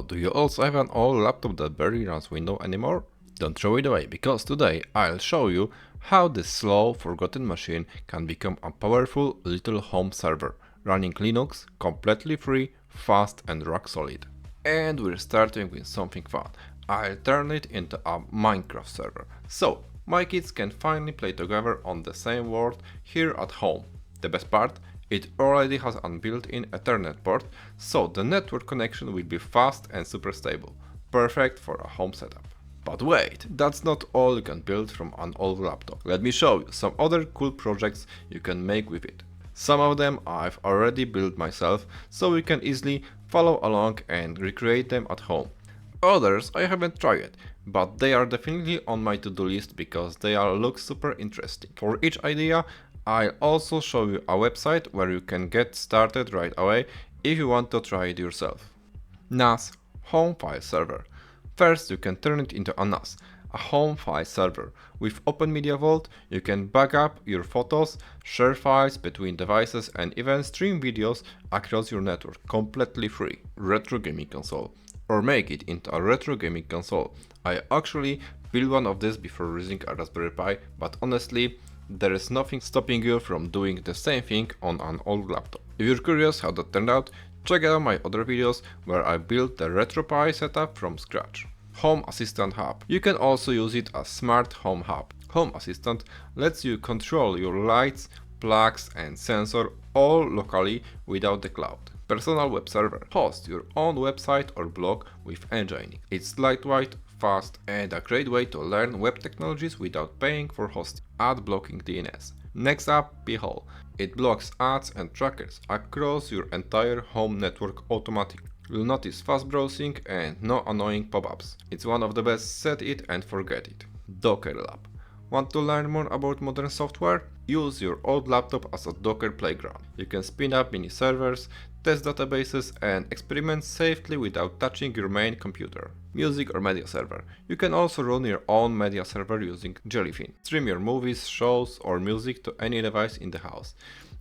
do you also have an old laptop that barely runs Windows anymore? Don't throw it away, because today I'll show you how this slow, forgotten machine can become a powerful little home server, running Linux completely free, fast and rock solid. And we're starting with something fun. I'll turn it into a Minecraft server, so my kids can finally play together on the same world here at home. The best part? It already has a built-in Ethernet port, so the network connection will be fast and super stable, perfect for a home setup. But wait, that's not all you can build from an old laptop. Let me show you some other cool projects you can make with it. Some of them I've already built myself, so you can easily follow along and recreate them at home. Others I haven't tried, but they are definitely on my to-do list because they all look super interesting. For each idea, I'll also show you a website where you can get started right away if you want to try it yourself. NAS Home File Server. First, you can turn it into a NAS, a home file server. With Open Media Vault, you can back up your photos, share files between devices, and even stream videos across your network completely free. Retro gaming console, or make it into a retro gaming console. I actually built one of these before using a Raspberry Pi, but honestly, there is nothing stopping you from doing the same thing on an old laptop. If you're curious how that turned out, check out my other videos where I built the RetroPie setup from scratch. Home Assistant Hub. You can also use it as Smart Home Hub. Home Assistant lets you control your lights, plugs and sensor all locally without the cloud. Personal Web Server. Host your own website or blog with Nginx. It's lightweight, fast and a great way to learn web technologies without paying for hosting. Ad blocking DNS. Next up, P-hole. It blocks ads and trackers across your entire home network automatically. You'll notice fast browsing and no annoying pop-ups. It's one of the best, set it and forget it. Docker Lab. Want to learn more about modern software? Use your old laptop as a Docker playground. You can spin up mini servers, test databases and experiment safely without touching your main computer. Music or media server. You can also run your own media server using Jellyfin. Stream your movies, shows or music to any device in the house.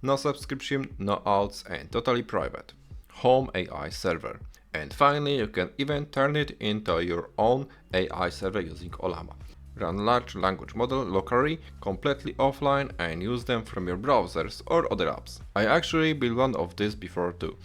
No subscription, no ads and totally private. Home AI server. And finally, you can even turn it into your own AI server using Olama. Run large language model locally, completely offline and use them from your browsers or other apps. I actually built one of these before too.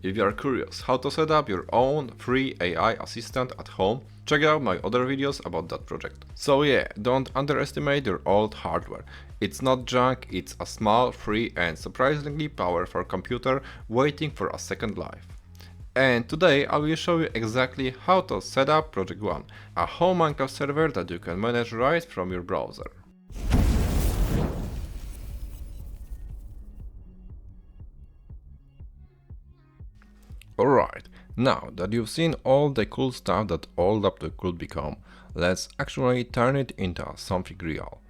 If you are curious how to set up your own free AI assistant at home, check out my other videos about that project. So yeah, don't underestimate your old hardware. It's not junk, it's a small, free and surprisingly powerful computer waiting for a second life. And today I will show you exactly how to set up Project One, a home Minecraft server that you can manage right from your browser. Alright, now that you've seen all the cool stuff that old laptop could become, let's actually turn it into something real.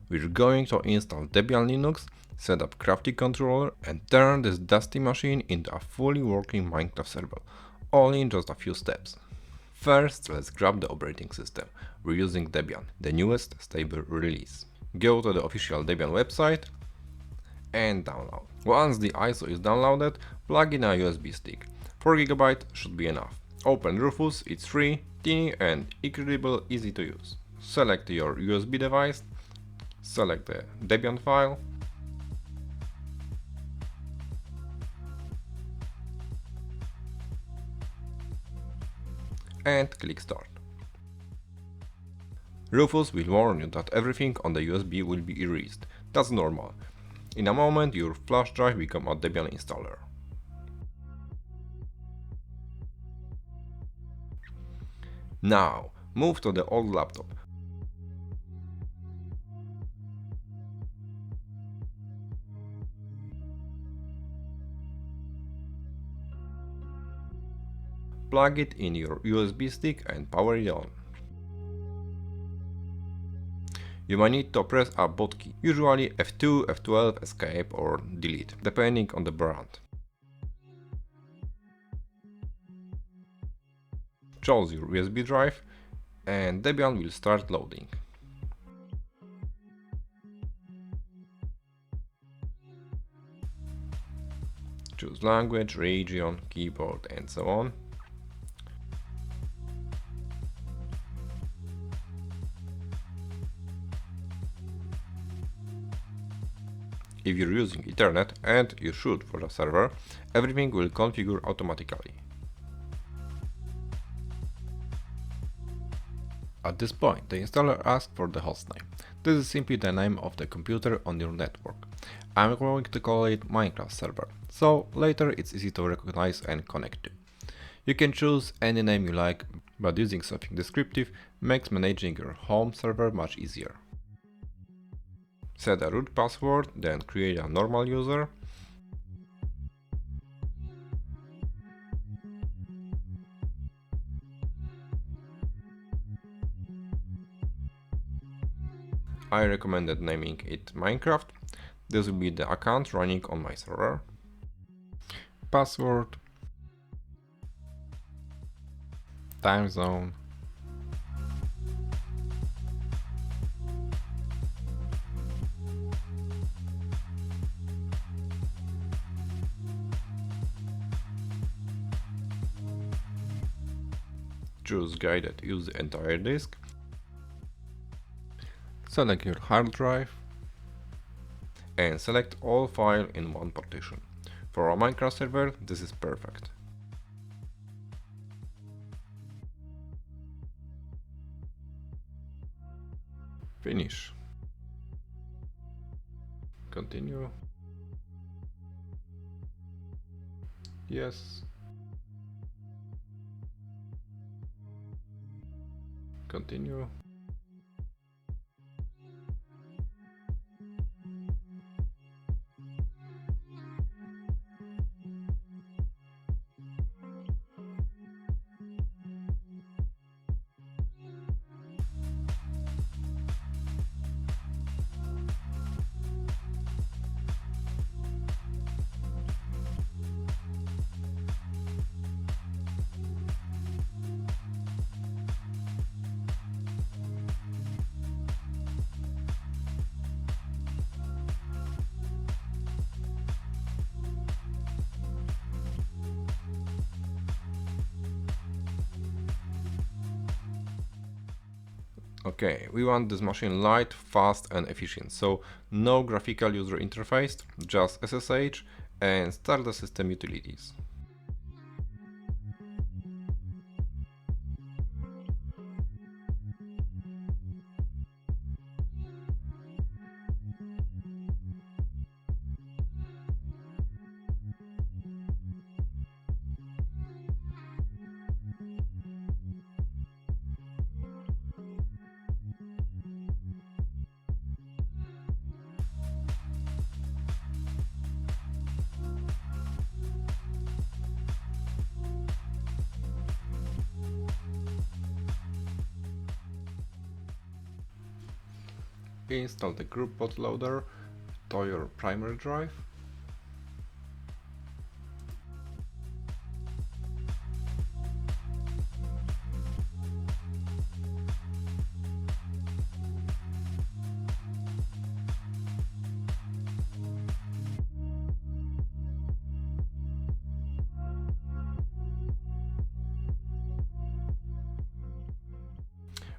We're going to install Debian Linux, set up Crafty Controller and turn this dusty machine into a fully working Minecraft server, all in just a few steps. First, let's grab the operating system. We're using Debian, the newest stable release. Go to the official Debian website and download. Once the ISO is downloaded, plug in a USB stick. 4 GB should be enough. Open Rufus, it's free, teeny and incredible easy to use. Select your USB device, select the Debian file, and click Start. Rufus will warn you that everything on the USB will be erased. That's normal. In a moment your flash drive becomes a Debian installer. Now, move to the old laptop. Plug it in your USB stick and power it on. You might need to press a boot key, usually F2, F12, escape or delete, depending on the brand. Choose your USB drive and Debian will start loading. Choose language, region, keyboard and so on. If you're using Ethernet, and you should for the server, everything will configure automatically. At this point, the installer asks for the hostname. This is simply the name of the computer on your network. I'm going to call it Minecraft server, so later it's easy to recognize and connect to. You can choose any name you like, but using something descriptive makes managing your home server much easier. Set a root password, then create a normal user. I recommended naming it Minecraft. This will be the account running on my server. Password, time zone, choose guided, use the entire disk, select your hard drive, and select all files in one partition. For a Minecraft server, this is perfect. Finish. Continue. Yes. Continue. Okay, we want this machine light, fast and efficient, so no graphical user interface, just SSH, and start the system utilities. Install the group bootloader to your primary drive.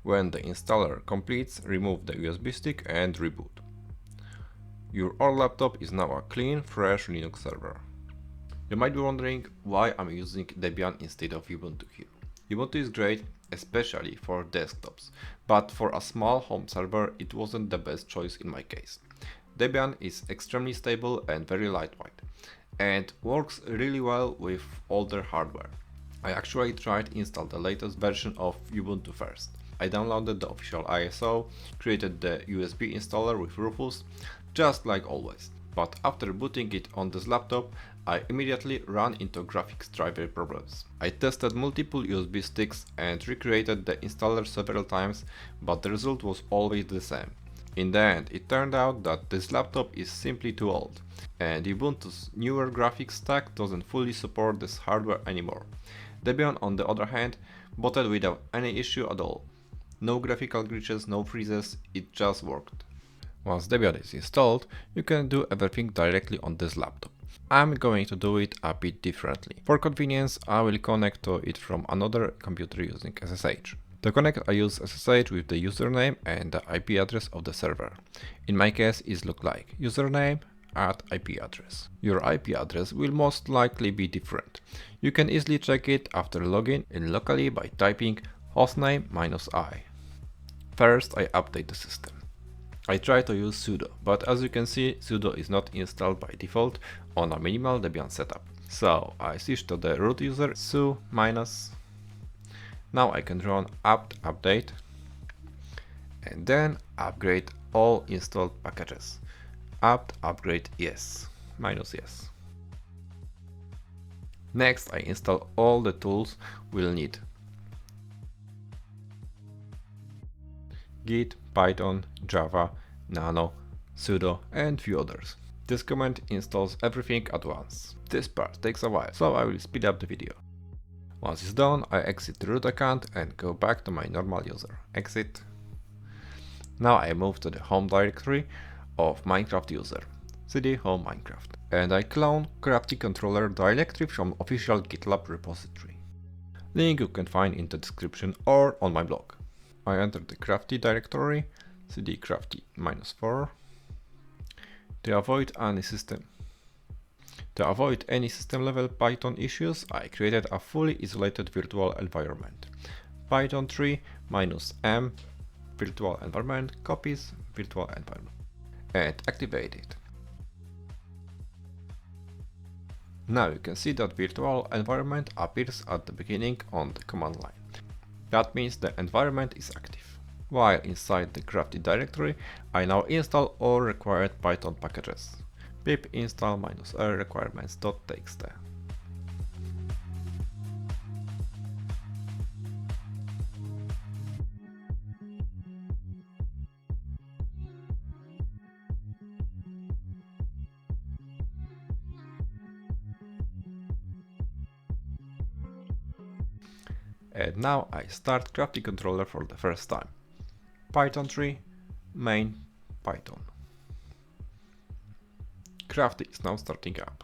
When the installer completes, remove the USB stick and reboot. Your old laptop is now a clean, fresh Linux server. You might be wondering why I'm using Debian instead of Ubuntu here. Ubuntu is great, especially for desktops, but for a small home server it wasn't the best choice in my case. Debian is extremely stable and very lightweight, and works really well with older hardware. I actually tried to install the latest version of Ubuntu first. I downloaded the official ISO, created the USB installer with Rufus, just like always. But after booting it on this laptop, I immediately ran into graphics driver problems. I tested multiple USB sticks and recreated the installer several times, but the result was always the same. In the end, it turned out that this laptop is simply too old, and Ubuntu's newer graphics stack doesn't fully support this hardware anymore. Debian, on the other hand, booted without any issue at all. No graphical glitches, no freezes, it just worked. Once Debian is installed, you can do everything directly on this laptop. I'm going to do it a bit differently. For convenience, I will connect to it from another computer using SSH. To connect, I use SSH with the username and the IP address of the server. In my case, it looks like username add IP address. Your IP address will most likely be different. You can easily check it after logging in locally by typing hostname -i. First, I update the system. I try to use sudo, but as you can see, sudo is not installed by default on a minimal Debian setup. So I switch to the root user su minus. Now I can run apt update and then upgrade all installed packages. Apt upgrade yes, -yes. Next I install all the tools we'll need. Git, Python, Java, Nano, sudo and few others. This command installs everything at once. This part takes a while, so I will speed up the video. Once it's done, I exit the root account and go back to my normal user. Exit. Now I move to the home directory of Minecraft user, cd home Minecraft, and I clone Crafty Controller directly from official GitLab repository. Link you can find in the description or on my blog. I enter the Crafty directory, cd crafty -4, to avoid any system level Python issues. I created a fully isolated virtual environment. Python 3 -m virtual environment copies virtual environment and activate it. Now you can see that virtual environment appears at the beginning on the command line. That means the environment is active. While inside the Crafty directory, I now install all required Python packages. Pip install -r requirements.txt. And now I start Crafty Controller for the first time. Python 3 main Python. Crafty is now starting up.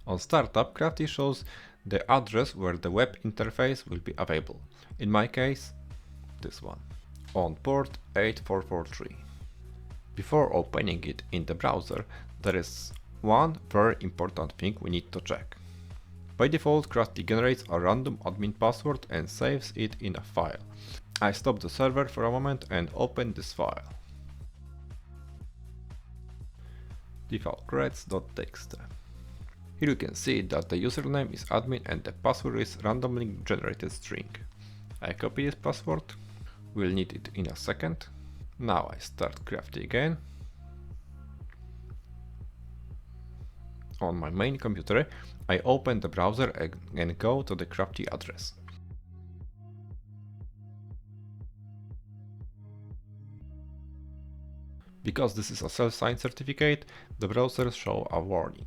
On startup, Crafty shows the address where the web interface will be available. In my case, this one, on port 8443. Before opening it in the browser, there is one very important thing we need to check. By default, Crafty generates a random admin password and saves it in a file. I stop the server for a moment and open this file. defaultcreds.txt. Here you can see that the username is admin and the password is randomly generated string. I copy this password, we'll need it in a second. Now I start Crafty again. On my main computer, I open the browser and go to the Crafty address. Because this is a self-signed certificate, the browsers show a warning.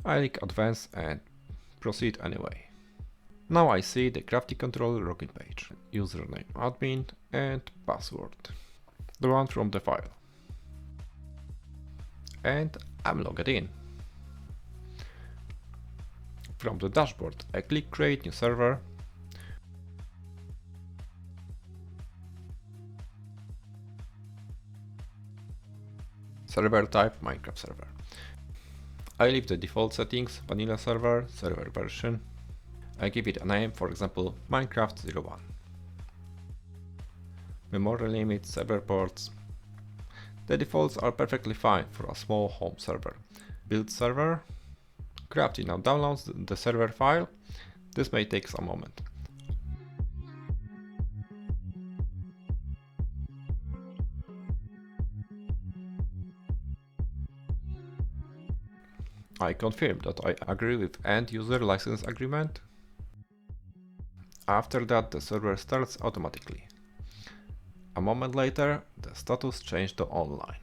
I click Advance and proceed anyway. Now I see the Crafty Controller login page. Username admin and password, the one from the file. And I'm logged in. From the dashboard, I click Create New Server. Server type Minecraft server. I leave the default settings, vanilla server, server version. I give it a name, for example, Minecraft 01. Memory limit, server ports. The defaults are perfectly fine for a small home server. Build server. Crafty now downloads the server file. This may take some moment. I confirm that I agree with end user license agreement. After that, the server starts automatically. A moment later, the status changed to online.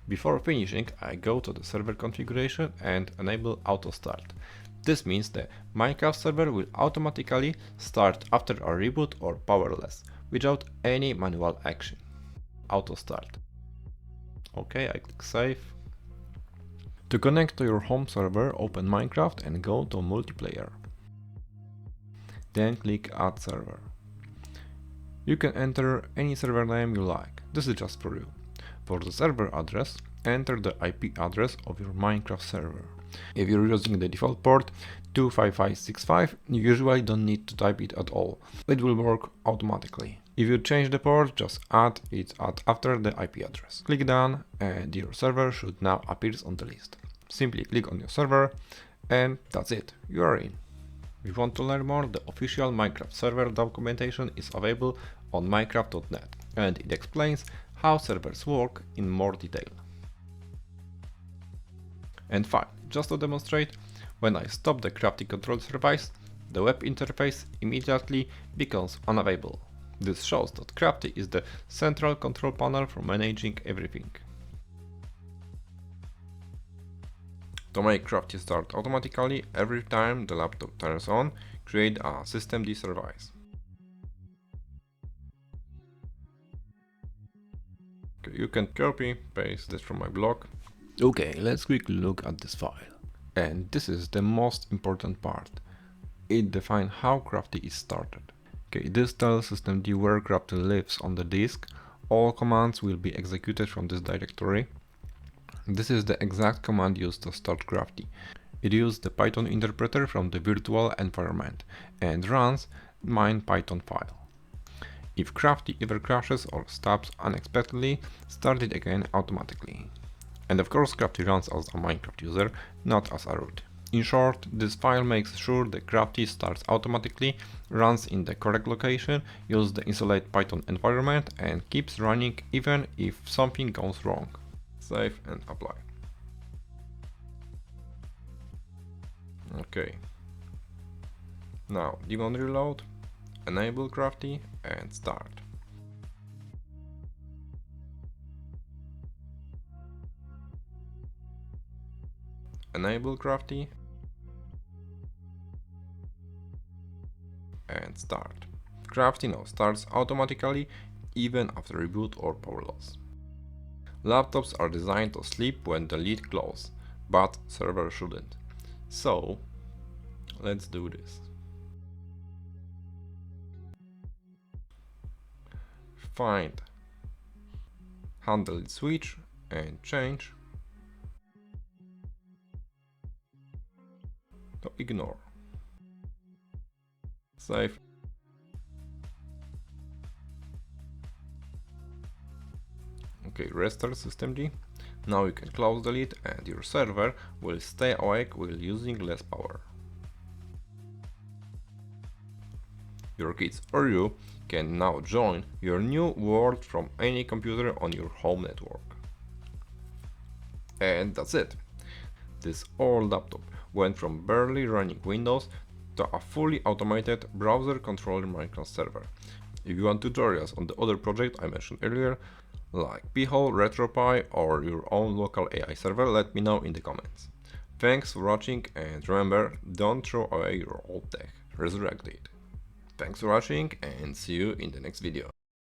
Before finishing, I go to the server configuration and enable autostart. This means the Minecraft server will automatically start after a reboot or powerless, without any manual action. Autostart. Okay, I click save. To connect to your home server, open Minecraft and go to multiplayer. Then click add server. You can enter any server name you like. This is just for you. For the server address, enter the IP address of your Minecraft server. If you're using the default port 25565, you usually don't need to type it at all. It will work automatically. If you change the port, just add it after the IP address. Click done and your server should now appear on the list. Simply click on your server and that's it, you are in. If you want to learn more, the official Minecraft server documentation is available on minecraft.net and it explains how servers work in more detail. And fine, just to demonstrate, when I stop the Crafty Controller service, the web interface immediately becomes unavailable. This shows that Crafty is the central control panel for managing everything. To make Crafty start automatically every time the laptop turns on, create a systemd service. Okay, you can copy, paste this from my blog. Okay, let's quickly look at this file. And this is the most important part. It defines how Crafty is started. Okay, this tells systemd where Crafty lives on the disk. All commands will be executed from this directory. This is the exact command used to start Crafty. It uses the Python interpreter from the virtual environment and runs main Python file. If Crafty ever crashes or stops unexpectedly, start it again automatically. And of course, Crafty runs as a Minecraft user, not as a root. In short, this file makes sure the Crafty starts automatically, runs in the correct location, uses the installed Python environment and keeps running even if something goes wrong. Save and apply. Okay. Now Debian reload, enable Crafty and start. Enable Crafty and start. Crafty now starts automatically even after reboot or power loss. Laptops are designed to sleep when the lid closes, but server shouldn't. So let's do this. Find handle switch and change to ignore. Save. Okay, restart systemd. Now you can close the lid and your server will stay awake while using less power. Your kids or you can now join your new world from any computer on your home network. And that's it. This old laptop went from barely running Windows to a fully automated browser-controlled Minecraft server. If you want tutorials on the other project I mentioned earlier, like P-hole, RetroPie or your own local AI server, let me know in the comments. Thanks for watching and remember, don't throw away your old tech, resurrect it. Thanks for watching and see you in the next video.